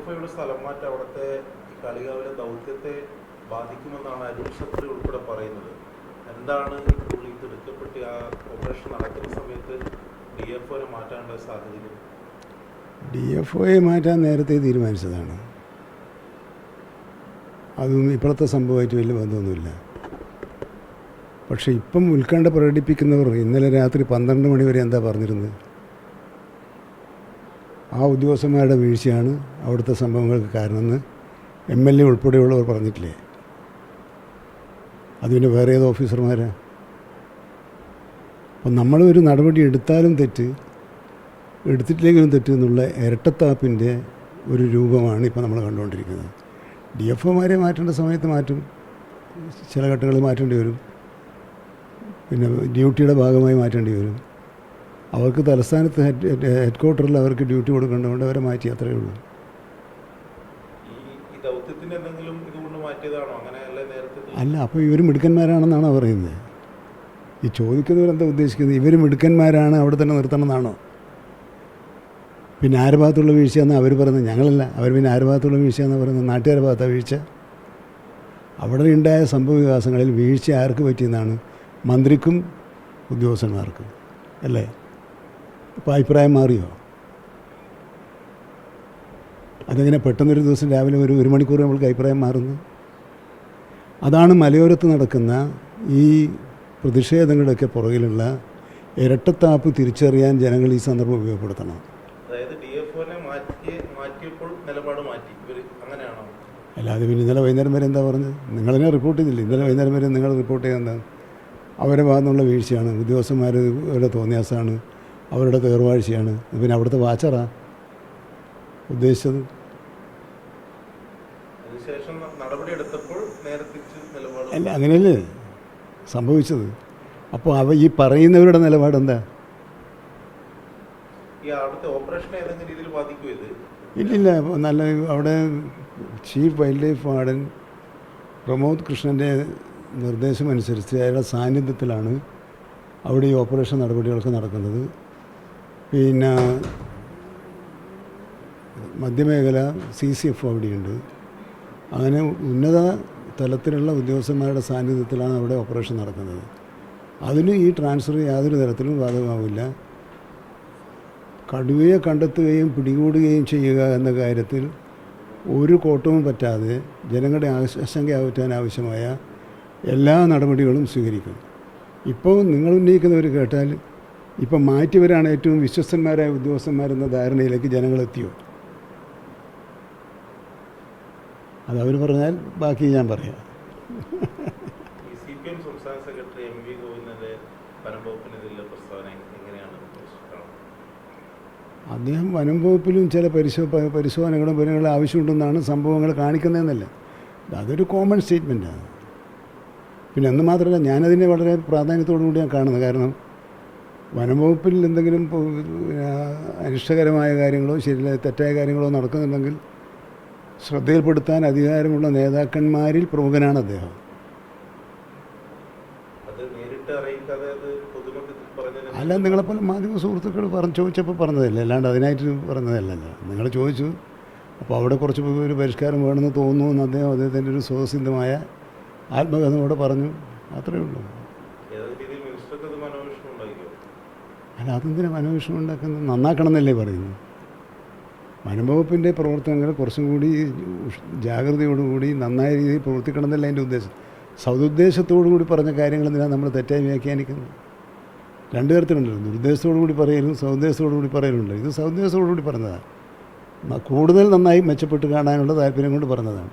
DFIയുടെ സ്ഥലം മാറ്റം അവിടുത്തെ കളികാവിലെ ദൗത്യത്തെ ബാധിക്കുമെന്നാണ് അരുൺ സത്രി ഉൾപ്പെടെ പറയുന്നത്. എന്താണ് ഇപ്പോൾ ഇതെടുക്കപ്പെട്ട് ആ ഓപ്പറേഷൻ നടക്കുന്ന സമയത്ത് DFIയെ മാറ്റാനുള്ള സാഹചര്യം? DFIയെ മാറ്റാൻ നേരത്തെ തീരുമാനിച്ചതാണ്. അതൊന്നും ഇപ്പോഴത്തെ സംഭവമായിട്ട് വലിയ ബന്ധമൊന്നുമില്ല. പക്ഷേ ഇപ്പം ഉത്കണ്ഠ പ്രകടിപ്പിക്കുന്നവർ ഇന്നലെ രാത്രി 12 മണി വരെ എന്താ പറഞ്ഞിരുന്നത്? ആ ഉദ്യോഗസ്ഥന്മാരുടെ വീഴ്ചയാണ് അവിടുത്തെ സംഭവങ്ങൾക്ക് കാരണമെന്ന് MLA ഉൾപ്പെടെയുള്ളവർ പറഞ്ഞിട്ടില്ലേ? അതിന് വേറെ ഏത് ഓഫീസർമാരാ? അപ്പം നമ്മളൊരു നടപടി എടുത്താലും തെറ്റ്, എടുത്തിട്ടില്ലെങ്കിലും തെറ്റ് എന്നുള്ള ഇരട്ടത്താപ്പിൻ്റെ ഒരു രൂപമാണ് ഇപ്പോൾ നമ്മൾ കണ്ടുകൊണ്ടിരിക്കുന്നത്. DFIമാരെ മാറ്റേണ്ട സമയത്ത് മാറ്റും, ചില ഘട്ടങ്ങളിൽ മാറ്റേണ്ടി വരും, പിന്നെ ഡ്യൂട്ടിയുടെ ഭാഗമായി മാറ്റേണ്ടി വരും. അവർക്ക് തലസ്ഥാനത്ത് ഹെഡ് ക്വാർട്ടറിൽ അവർക്ക് ഡ്യൂട്ടി കൊടുക്കേണ്ടതുകൊണ്ട് അവരെ മാറ്റി, അത്രയേ ഉള്ളൂ. അല്ല, അപ്പോൾ ഇവർ മിടുക്കന്മാരാണെന്നാണോ പറയുന്നത്? ഈ ചോദിക്കുന്നവരെന്താ ഉദ്ദേശിക്കുന്നത്? ഇവർ മിടുക്കന്മാരാണ്, അവിടെ തന്നെ നിർത്തണമെന്നാണോ? പിന്നെ ആരുടെ ഭാഗത്തുള്ള വീഴ്ചയെന്നാണ് അവർ പറയുന്നത്? ഞങ്ങളല്ല. അവർ പിന്നെ ആരുടെ ഭാഗത്തുള്ള വീഴ്ചയെന്നാണ് പറയുന്നത്? നാട്ടുകാരുടെ ഭാഗത്താണ് വീഴ്ച. അവിടെ ഉണ്ടായ സംഭവ വികാസങ്ങളിൽ വീഴ്ച ആർക്ക് പറ്റിയെന്നാണ്? മന്ത്രിക്കും ഉദ്യോഗസ്ഥന്മാർക്കും അല്ലേ? ഇപ്പോൾ അഭിപ്രായം മാറിയോ? അതെങ്ങനെ പെട്ടെന്നൊരു ദിവസം രാവിലെ ഒരു മണിക്കൂർ നമ്മൾക്ക് അഭിപ്രായം മാറുന്നു? അതാണ് മലയോരത്ത് നടക്കുന്ന ഈ പ്രതിഷേധങ്ങളുടെയൊക്കെ പുറകിലുള്ള ഇരട്ടത്താപ്പ് തിരിച്ചറിയാൻ ജനങ്ങൾ ഈ സന്ദർഭം ഉപയോഗപ്പെടുത്തണം. അല്ലാതെ പിന്നെ ഇന്നലെ വൈകുന്നേരം വരെ എന്താ പറഞ്ഞത്? നിങ്ങളെന്നെ റിപ്പോർട്ട് ചെയ്തില്ല? ഇന്നലെ വൈകുന്നേരം വരെ നിങ്ങൾ റിപ്പോർട്ട് ചെയ്യുന്നത് അവരുടെ ഭാഗത്തുനിന്നുള്ള വീഴ്ചയാണ്, ഉദ്യോഗസ്ഥന്മാരുടെ തോന്നിയാസമാണ്, അവരുടെ തേർവാഴ്ചയാണ്. പിന്നെ അവിടുത്തെ വാച്ചറാ ഉദ്ദേശിച്ചത്. അല്ല, അങ്ങനെയല്ലേ സംഭവിച്ചത്? അപ്പോൾ ഈ പറയുന്നവരുടെ നിലപാടെന്താ? ഇല്ലില്ല. നല്ല അവിടെ chief wild life warden Pramod കൃഷ്ണൻ്റെ നിർദ്ദേശമനുസരിച്ച് അയാളുടെ സാന്നിധ്യത്തിലാണ് അവിടെ ഈ ഓപ്പറേഷൻ നടപടികളൊക്കെ നടക്കുന്നത്. പിന്നെ മധ്യമേഖല CCF അവിടെയുണ്ട്. അങ്ങനെ ഉന്നത തലത്തിലുള്ള ഉദ്യോഗസ്ഥന്മാരുടെ സാന്നിധ്യത്തിലാണ് അവിടെ ഓപ്പറേഷൻ നടക്കുന്നത്. അതിന് ഈ ട്രാൻസ്ഫർ യാതൊരു തരത്തിലും ബാധകമാവില്ല. കടുവയെ കണ്ടെത്തുകയും പിടികൂടുകയും ചെയ്യുക എന്ന കാര്യത്തിൽ ഒരു കോട്ടവും പറ്റാതെ ജനങ്ങളുടെ ആശങ്ക അകറ്റാൻ ആവശ്യമായ എല്ലാ നടപടികളും സ്വീകരിക്കും. ഇപ്പോൾ നിങ്ങൾ ഉന്നയിക്കുന്നവർ കേട്ടാൽ ഇപ്പം മാറ്റിവരാണ് ഏറ്റവും വിശ്വസ്തന്മാരായ ഉദ്യോഗസ്ഥന്മാരെന്ന ധാരണയിലേക്ക് ജനങ്ങളെത്തിയോ? അതവർ പറഞ്ഞാൽ ബാക്കി ഞാൻ പറയാം. അദ്ദേഹം വനം വകുപ്പിലും ചില പരിശോധനകളും പരിഗണനകളും ആവശ്യമുണ്ടെന്നാണ് സംഭവങ്ങൾ കാണിക്കുന്നതെന്നല്ല. അതൊരു കോമൺ സ്റ്റേറ്റ്മെൻറ്റാണ്. പിന്നെ എന്ന് മാത്രമല്ല, ഞാനതിനെ വളരെ പ്രാധാന്യത്തോടു കൂടിയാണ് കാണുന്നത്. കാരണം വനം വകുപ്പിൽ എന്തെങ്കിലും അനിഷ്ടകരമായ കാര്യങ്ങളോ ശരിയായ തെറ്റായ കാര്യങ്ങളോ നടക്കുന്നുണ്ടെങ്കിൽ ശ്രദ്ധയിൽപ്പെടുത്താൻ അധികാരമുള്ള നേതാക്കന്മാരിൽ പ്രമുഖനാണ് അദ്ദേഹം. അല്ല, നിങ്ങളെപ്പോലെ മാധ്യമ സുഹൃത്തുക്കൾ ചോദിച്ചപ്പോൾ പറഞ്ഞതല്ലേ, അല്ലാണ്ട് അതിനായിട്ട് പറഞ്ഞതല്ലല്ലോ. നിങ്ങൾ ചോദിച്ചു, അപ്പോൾ അവിടെ കുറച്ച് ഒരു പരിഷ്കാരം വേണമെന്ന് തോന്നുന്നു എന്ന് അദ്ദേഹത്തിൻ്റെ ഒരു സ്വതസിദ്ധമായ ആത്മകഥയോടെ പറഞ്ഞു, അത്രയേ ഉള്ളൂ. അല്ല, അതെന്തിനാ മനോവിഷമം ഉണ്ടാക്കുന്നത്? നന്നാക്കണം എന്നല്ലേ പറയുന്നു. വനംവകുപ്പിൻ്റെ പ്രവർത്തനങ്ങൾ കുറച്ചും കൂടി ജാഗ്രതയോടുകൂടി നന്നായ രീതിയിൽ പ്രവർത്തിക്കണം എന്നല്ല എൻ്റെ ഉദ്ദേശം. സതുദ്ദേശത്തോടു കൂടി പറഞ്ഞ കാര്യങ്ങൾ എന്തിനാണ് നമ്മൾ തെറ്റായി വ്യാഖ്യാനിക്കുന്നത്? രണ്ട് തരത്തിലുണ്ടല്ലോ, ദുരുദ്ദേശത്തോടു കൂടി പറയലും സതുദ്ദേശത്തോടു കൂടി പറയലുണ്ട്. ഇത് സതുദ്ദേശത്തോടു കൂടി പറഞ്ഞതാണ്, കൂടുതൽ നന്നായി മെച്ചപ്പെട്ട് കാണാനുള്ള താല്പര്യം കൊണ്ട് പറഞ്ഞതാണ്.